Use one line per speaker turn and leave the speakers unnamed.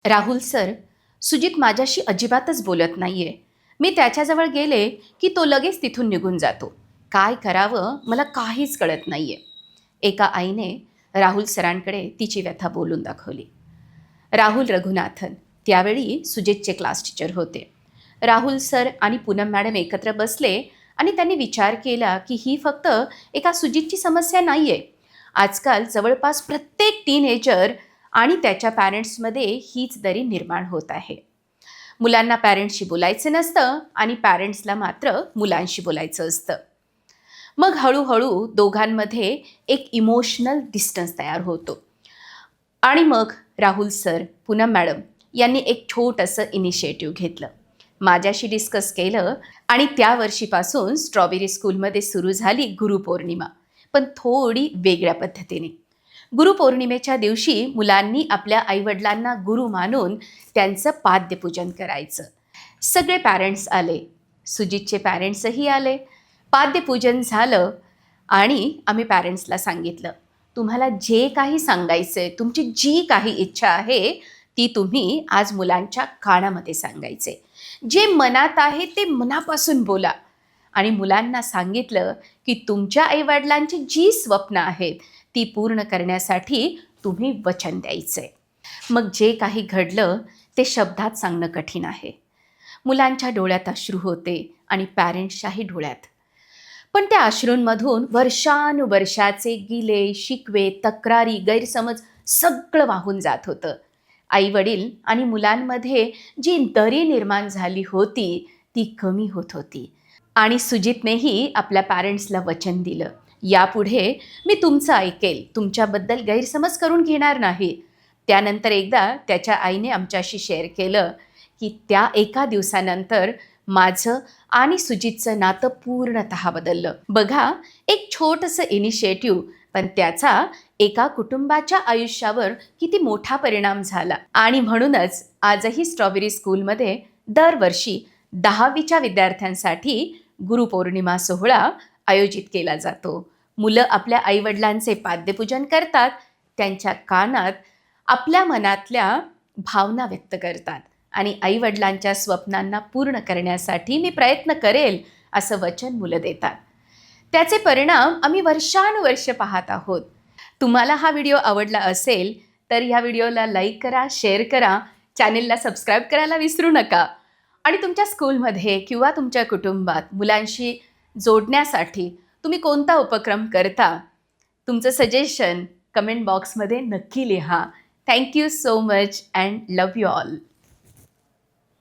Rahul sir, Sujit माझ्याशी अजिबातच बोलत नाहीये. मी त्याच्याजवळ गेले की तो लगेच तिथून निघून जातो. काय करावं मला काहीच कळत नाहीये. एका आईने राहुल सरांकडे तिची व्यथा बोलून दाखवली. राहुल रघुनाथन त्यावेळी सुजितचे क्लास टीचर होते. राहुल सर आणि पूनम मॅडम एकत्र बसले आणि त्यांनी विचार केला की ही फक्त एका सुजितची समस्या नाहीये. आजकाल जवळपास प्रत्येक टीनएजर आणि त्याच्या पॅरेंट्समध्ये हीच दरी निर्माण होत आहे. मुलांना पॅरेंट्सशी बोलायचं नसतं आणि पॅरेंट्सला मात्र मुलांशी बोलायचं असतं. मग हळूहळू दोघांमध्ये एक इमोशनल डिस्टन्स तयार होतो. आणि मग राहुल सर, पूनम मॅडम यांनी एक छोटंसं इनिशिएटिव्ह घेतलं. माझ्याशी डिस्कस केलं आणि त्या वर्षीपासून स्ट्रॉबेरी स्कूलमध्ये सुरू झाली गुरुपौर्णिमा, पण थोडी वेगळ्या पद्धतीने. गुरुपौर्णिमेच्या दिवशी मुलांनी आपल्या आईवडिलांना गुरु मानून त्यांचं पाद्यपूजन करायचं. सगळे पॅरेंट्स आले, सुजितचे पॅरेंट्सही आले. पाद्यपूजन झालं आणि आम्ही पॅरेंट्सला सांगितलं, तुम्हाला जे काही सांगायचं आहे, तुमची जी काही इच्छा आहे ती तुम्ही आज मुलांच्या कानामध्ये सांगायचे. जे मनात आहे ते मनापासून बोला. आणि मुलांना सांगितलं की तुमच्या आईवडिलांची जी स्वप्न आहेत ती पूर्ण करण्यासाठी तुम्ही वचन द्यायचे. मग जे काही घडलं ते शब्दात सांगणं कठीण आहे. मुलांच्या डोळ्यात अश्रू होते आणि पॅरेंट्सच्याही डोळ्यात. पण त्या अश्रूंमधून वर्षानुवर्षाचे गिले, शिकवे, तक्रारी, गैरसमज सगळं वाहून जात होतं. आईवडील आणि मुलांमध्ये जी दरी निर्माण झाली होती ती कमी होत होती. आणि सुजितनेही आपल्या पॅरेंट्सला वचन दिलं, यापुढे मी तुमचं ऐकेल, तुमच्याबद्दल गैरसमज करून घेणार नाही. त्यानंतर एकदा त्याच्या आईने आमच्याशी शेअर केलं की त्या एका दिवसानंतर माझं आणि सुजितचं नातं पूर्णतः बदललं. बघा, एक छोटंसं इनिशिएटिव्ह, पण त्याचा एका कुटुंबाच्या आयुष्यावर किती मोठा परिणाम झाला. आणि म्हणूनच आजही स्ट्रॉबेरी स्कूलमध्ये दरवर्षी 10वीच्या विद्यार्थ्यांसाठी गुरुपौर्णिमा सोहळा आयोजित केला जातो. मुलं आपल्या आईवडिलांचे पाद्यपूजन करतात, त्यांच्या कानात आपल्या मनातल्या भावना व्यक्त करतात आणि आईवडिलांच्या स्वप्नांना पूर्ण करण्यासाठी मी प्रयत्न करेल असं वचन मुलं देतात. त्याचे परिणाम आम्ही वर्षानुवर्ष पाहत आहोत. तुम्हाला हा व्हिडिओ आवडला असेल तर ह्या व्हिडिओला लाईक करा, शेअर करा, चॅनेलला सबस्क्राईब करायला विसरू नका. आणि तुमच्या स्कूलमध्ये किंवा तुमच्या कुटुंबात मुलांशी जोडण्यासाठी तुम्ही कोणता उपक्रम करता, तुमचं सजेशन कमेंट बॉक्समध्ये नक्की लिहा. Thank you so much and love you all.